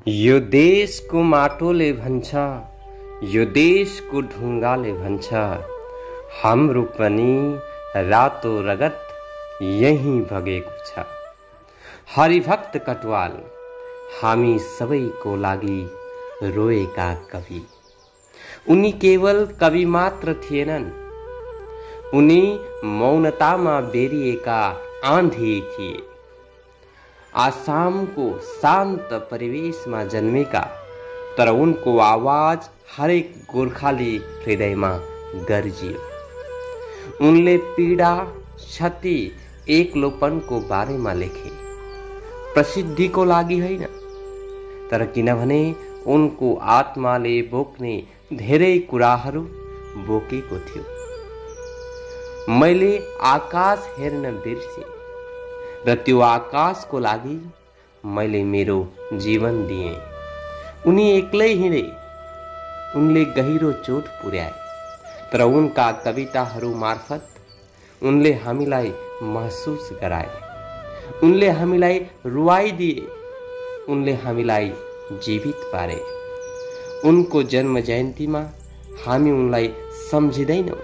यो देशको माटोले भन्छ, यो देशको ढुङ्गाले भन्छ, हाम्रो पनि रातो रगत यही बगेको छ। हरिभक्त कटुवाल हामी सबैको लागि रोएका कवि। उनी केवल कवि मात्र थिएनन्, उनी मौनतामा बेरिएका आँधी थिए। आसामको शान्त परिवेशमा जन्मेका, तर उनको आवाज हरेक गोर्खाली हृदयमा गर्जियो। उनले पीडा, क्षति, एक्लोपनको बारेमा लेखे, प्रसिद्धिको लागि होइन, तर किनभने उनको आत्माले बोक्ने धेरै कुराहरू बोकेको थियो। मैले आकाश हेर्न बिर्से र त्यो आकाशको लागि मैले मेरो जीवन दिएँ। उनी एक्लै हिँडे, उनले गहिरो चोट पुर्याए, तर उनका कविताहरू मार्फत उनले हामीलाई महसुस गराए, उनले हामीलाई रुवाइदिए, उनले हामीलाई जीवित पारे। उनको जन्म जयन्तीमा हामी उनलाई सम्झिँदैनौँ,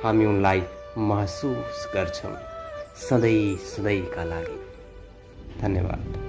हामी उनलाई महसुस गर्छौँ सधैँ सधैँका लागि। धन्यवाद।